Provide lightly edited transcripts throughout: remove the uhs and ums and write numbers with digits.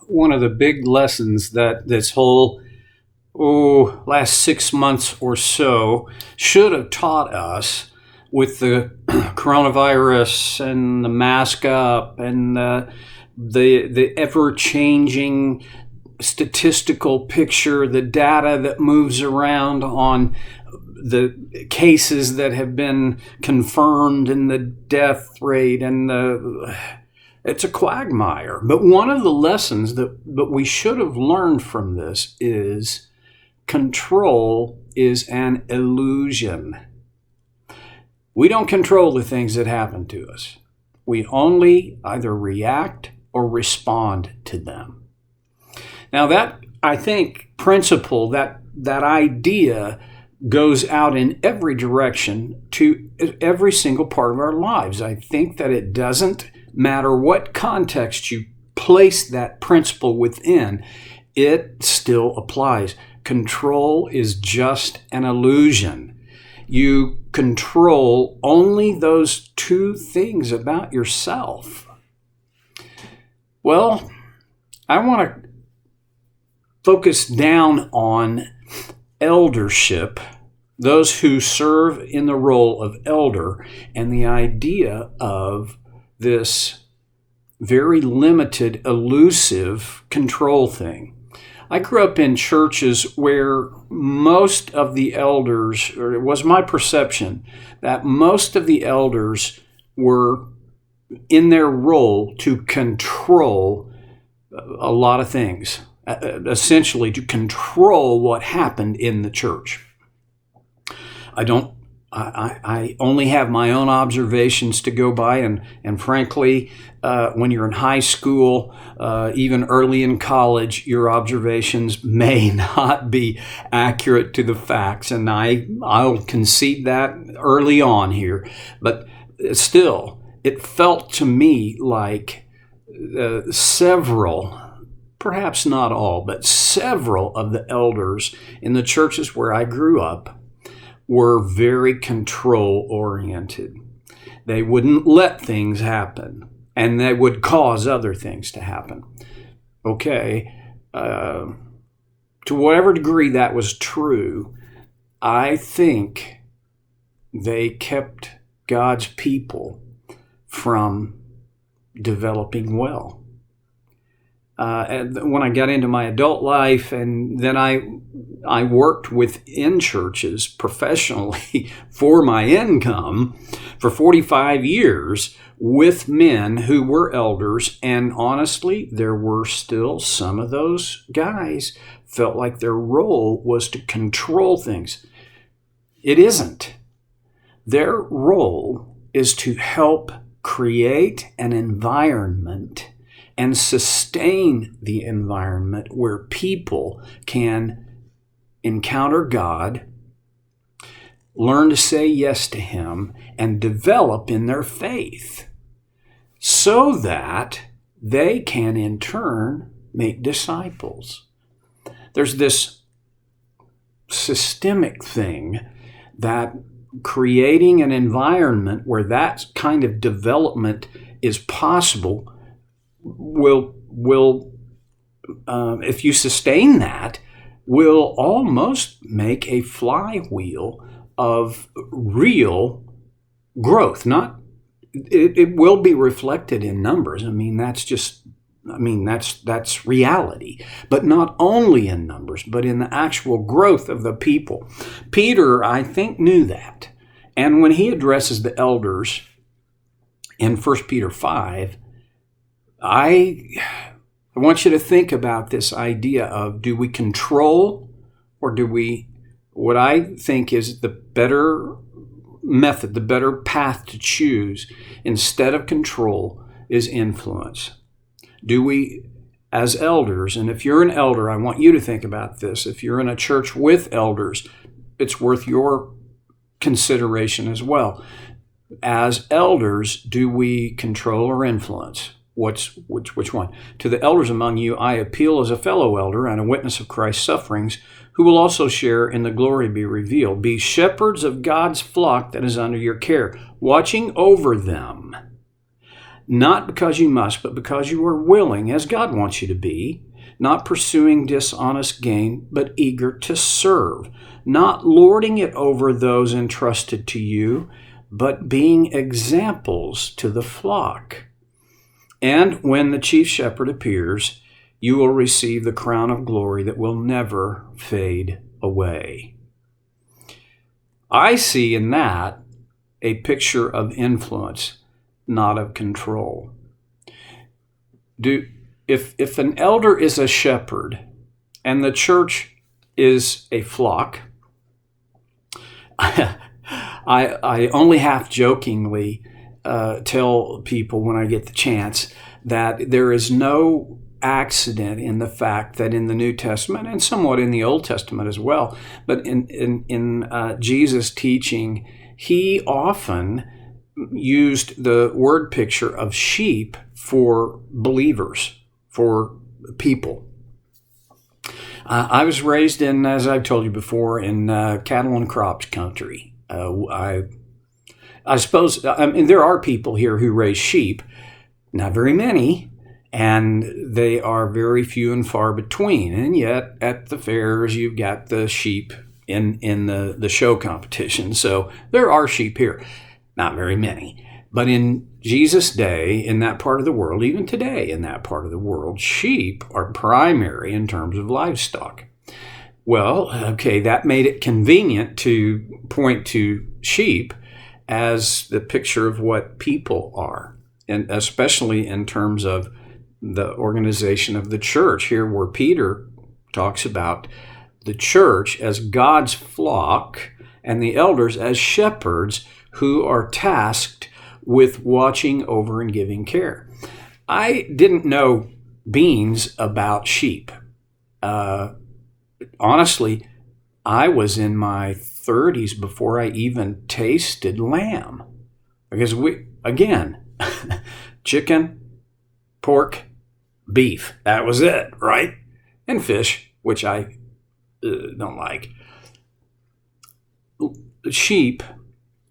one of the big lessons that this whole last 6 months or so should have taught us with the coronavirus and the mask up and the ever-changing statistical picture, the data that moves around on the cases that have been confirmed and the death rate and it's a quagmire. But one of the lessons that we should have learned from this is control is an illusion. We don't control the things that happen to us. We only either react or respond to them. Now that, I think, principle, that idea goes out in every direction to every single part of our lives. I think that it doesn't matter what context you place that principle within, it still applies. Control is just an illusion. You control only those two things about yourself. Well, I want to focus down on eldership, those who serve in the role of elder, and the idea of this very limited, elusive control thing. I grew up in churches where most of the elders, or it was my perception, that most of the elders were in their role to control a lot of things, essentially to control what happened in the church. I only have my own observations to go by, and frankly, when you're in high school, even early in college, your observations may not be accurate to the facts, and I'll concede that early on here. But still, it felt to me like several, perhaps not all, but several of the elders in the churches where I grew up were very control-oriented. They wouldn't let things happen, and they would cause other things to happen. Okay, to whatever degree that was true, I think they kept God's people from developing well. And when I got into my adult life, and then I worked within churches professionally for my income for 45 years with men who were elders, and honestly, there were still some of those guys felt like their role was to control things. It isn't. Their role is to help create an environment and sustain the environment where people can encounter God, learn to say yes to Him, and develop in their faith so that they can in turn make disciples. There's this systemic thing that creating an environment where that kind of development is possible will if you sustain that, will almost make a flywheel of real growth. It will be reflected in numbers. That's reality. But not only in numbers, but in the actual growth of the people. Peter, I think, knew that. And when he addresses the elders in 1 Peter 5, I want you to think about this idea of, do we control, or do we, what I think is the better method, the better path to choose instead of control is influence. Do we, as elders, and if you're an elder, I want you to think about this. If you're in a church with elders, it's worth your consideration as well. As elders, do we control or influence? Which one? To the elders among you, I appeal as a fellow elder and a witness of Christ's sufferings, who will also share in the glory to be revealed. Be shepherds of God's flock that is under your care, watching over them not because you must, but because you are willing, as God wants you to be, not pursuing dishonest gain, but eager to serve, not lording it over those entrusted to you, but being examples to the flock. And when the chief shepherd appears, you will receive the crown of glory that will never fade away. I see in that a picture of influence, not of control. If an elder is a shepherd and the church is a flock, I only half jokingly tell people when I get the chance that there is no accident in the fact that in the New Testament and somewhat in the Old Testament as well, but in Jesus' teaching, he often used the word picture of sheep for believers, for people. I was raised in, as I've told you before, in cattle and crops country. I suppose, there are people here who raise sheep, not very many, and they are very few and far between. And yet, at the fairs, you've got the sheep in the show competition. So there are sheep here, not very many. But in Jesus' day, in that part of the world, even today in that part of the world, sheep are primary in terms of livestock. Well, okay, that made it convenient to point to sheep as the picture of what people are, and especially in terms of the organization of the church. Here where Peter talks about the church as God's flock and the elders as shepherds who are tasked with watching over and giving care. I didn't know beans about sheep. Honestly, I was in my 30s before I even tasted lamb. Because chicken, pork, beef, that was it, right? And fish, which I don't like. Sheep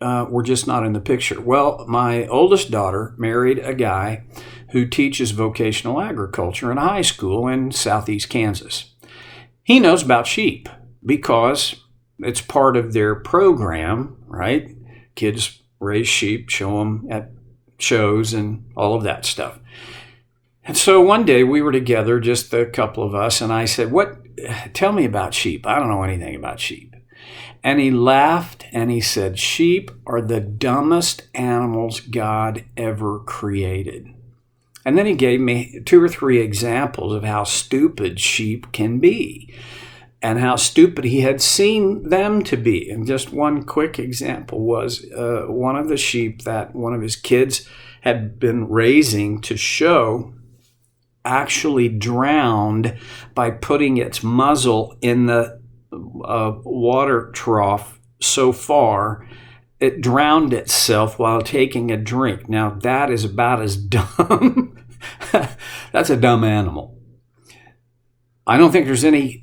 were just not in the picture. Well, my oldest daughter married a guy who teaches vocational agriculture in a high school in southeast Kansas. He knows about sheep because it's part of their program, right? Kids raise sheep, show them at shows and all of that stuff. And so one day we were together, just a couple of us, and I said, tell me about sheep. I don't know anything about sheep. And he laughed and he said, sheep are the dumbest animals God ever created. And then he gave me 2 or 3 examples of how stupid sheep can be and how stupid he had seen them to be. And just one quick example was one of the sheep that one of his kids had been raising to show actually drowned by putting its muzzle in the water trough so far it drowned itself while taking a drink. Now that is about as dumb. That's a dumb animal. I don't think there's any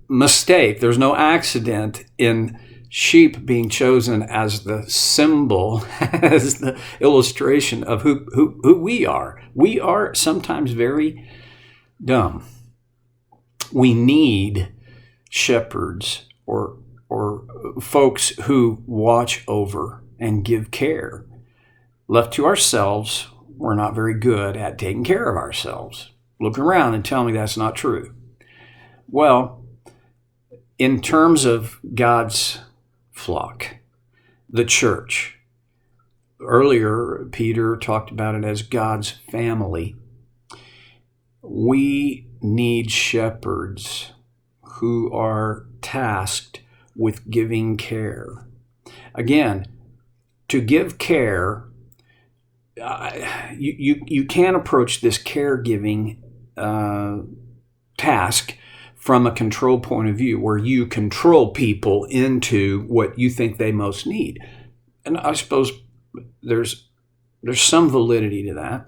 mistake. There's no accident in sheep being chosen as the symbol, as the illustration of who we are. We are sometimes very dumb. We need shepherds or folks who watch over and give care. Left to ourselves, we're not very good at taking care of ourselves. Look around and tell me that's not true. Well, in terms of God's flock, the church, earlier Peter talked about it as God's family. We need shepherds who are tasked with giving care. Again, to give care, you can't approach this caregiving task from a control point of view where you control people into what you think they most need. And I suppose there's some validity to that.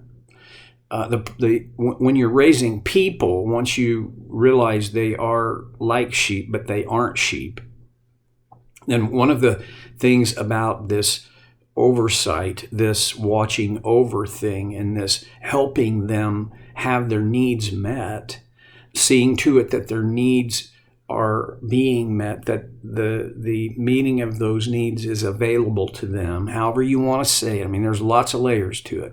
When you're raising people, once you realize they are like sheep, but they aren't sheep, then one of the things about this oversight, this watching over thing, and this helping them have their needs met, seeing to it that their needs are being met, that the meeting of those needs is available to them, however you want to say it. I mean, there's lots of layers to it.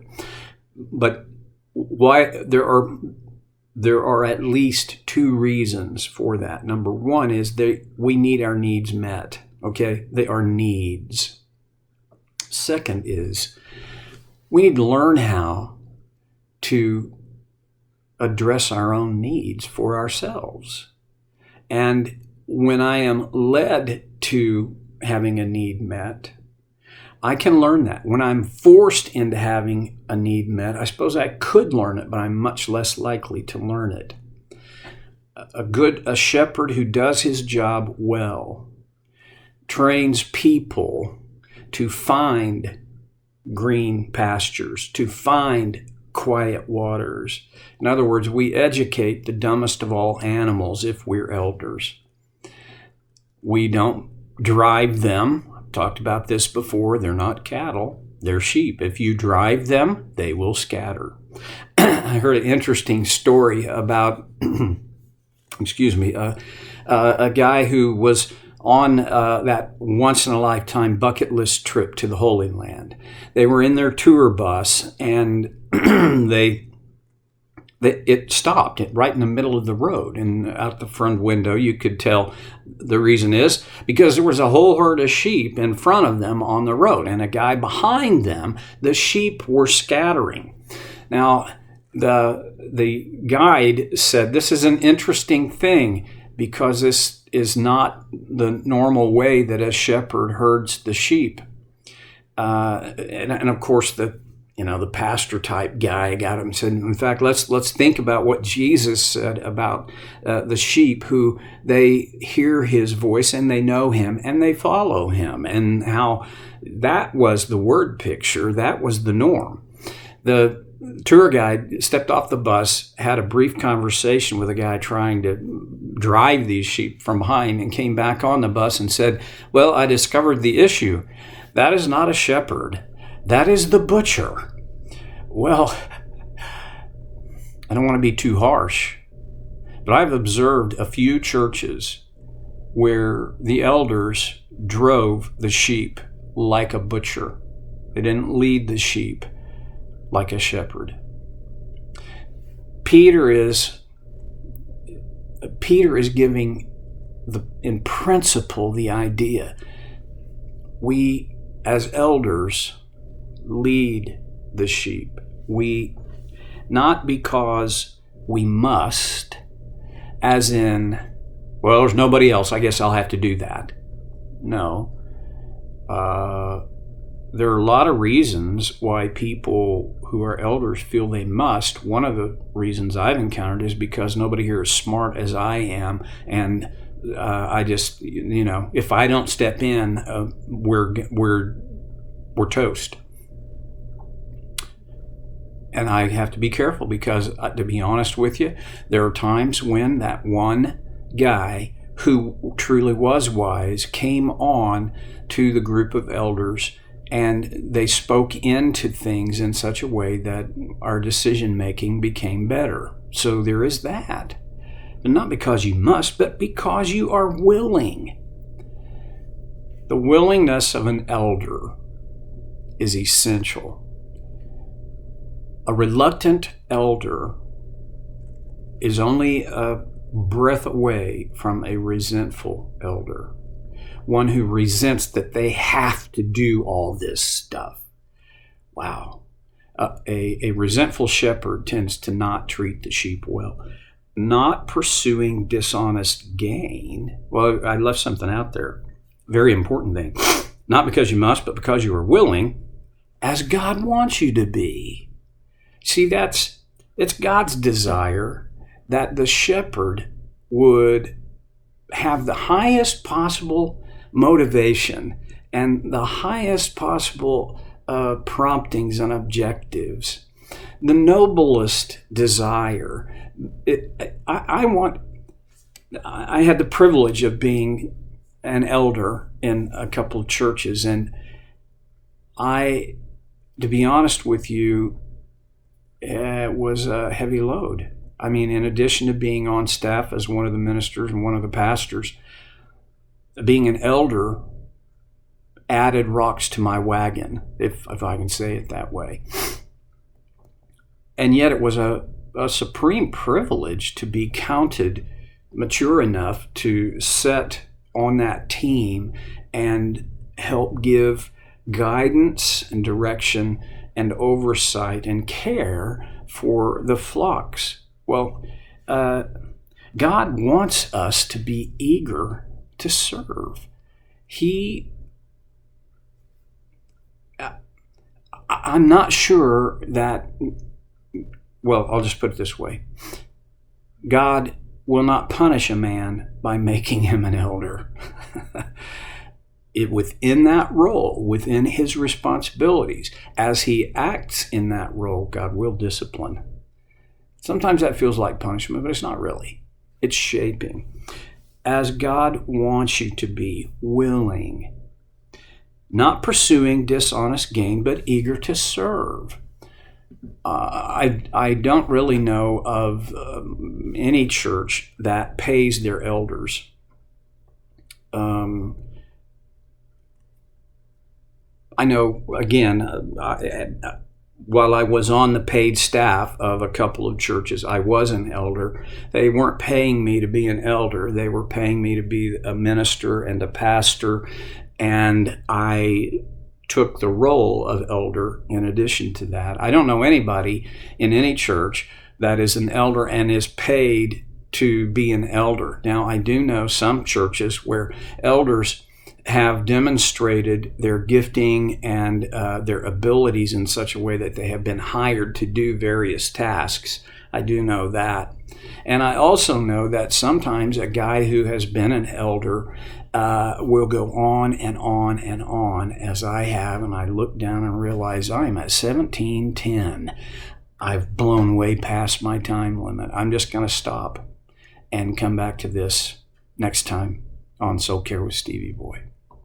But why there are at least two reasons for that. Number one is that we need our needs met. Okay? They are needs. Second is we need to learn how to address our own needs for ourselves. And when I am led to having a need met, I can learn that. When I'm forced into having a need met, I suppose I could learn it, but I'm much less likely to learn it. A shepherd who does his job well trains people to find green pastures, to find quiet waters. In other words, we educate the dumbest of all animals if we're elders. We don't drive them. I've talked about this before. They're not cattle. They're sheep. If you drive them, they will scatter. I heard an interesting story about, a guy who was on that once-in-a-lifetime bucket list trip to the Holy Land. They were in their tour bus, and it stopped right in the middle of the road. And out the front window, you could tell the reason is because there was a whole herd of sheep in front of them on the road, and a guy behind them. The sheep were scattering. Now, the guide said, "This is an interesting thing because this is not the normal way that a shepherd herds the sheep." And of course, the pastor type guy got him and said, in fact, let's think about what Jesus said about the sheep, who they hear his voice and they know him and they follow him, and how that was the word picture. That was the norm. The tour guide stepped off the bus, had a brief conversation with a guy trying to drive these sheep from behind, and came back on the bus and said, "Well, I discovered the issue. That is not a shepherd. That is the butcher." Well, I don't want to be too harsh, but I've observed a few churches where the elders drove the sheep like a butcher. They didn't lead the sheep like a shepherd. Peter is giving in principle the idea we as elders lead the sheep. We, not because we must, as in, well, there's nobody else, I guess I'll have to do that. No. There are a lot of reasons why people who are elders feel they must. One of the reasons I've encountered is because nobody here is smart as I am, and I just, if I don't step in, we're toast. And I have to be careful because, to be honest with you, there are times when that one guy who truly was wise came on to the group of elders, and they spoke into things in such a way that our decision making became better. So there is that. But not because you must, but because you are willing. The willingness of an elder is essential. A reluctant elder is only a breath away from a resentful elder. One who resents that they have to do all this stuff. Wow. A resentful shepherd tends to not treat the sheep well. Not pursuing dishonest gain. Well, I left something out there. Very important thing. Not because you must, but because you are willing, as God wants you to be. See, it's God's desire that the shepherd would have the highest possible motivation and the highest possible promptings and objectives, the noblest desire. I had the privilege of being an elder in a couple of churches, and To be honest with you, it was a heavy load. I mean, in addition to being on staff as one of the ministers and one of the pastors, being an elder added rocks to my wagon, if I can say it that way. And yet it was a supreme privilege to be counted mature enough to sit on that team and help give guidance and direction and oversight and care for the flocks. Well, God wants us to be eager to serve. I'm not sure that, well, I'll just put it this way. God will not punish a man by making him an elder. Within that role, within his responsibilities, as he acts in that role, God will discipline. Sometimes that feels like punishment, but it's not really. It's shaping. As God wants you to be willing, not pursuing dishonest gain, but eager to serve. I don't really know of any church that pays their elders. I know, again, while I was on the paid staff of a couple of churches, I was an elder. They weren't paying me to be an elder. They were paying me to be a minister and a pastor, and I took the role of elder in addition to that. I don't know anybody in any church that is an elder and is paid to be an elder. Now, I do know some churches where elders have demonstrated their gifting and their abilities in such a way that they have been hired to do various tasks. I do know that. And I also know that sometimes a guy who has been an elder will go on and on and on, as I have, and I look down and realize I'm at 17:10. I've blown way past my time limit. I'm just going to stop and come back to this next time on Soul Care with Stevie Boy.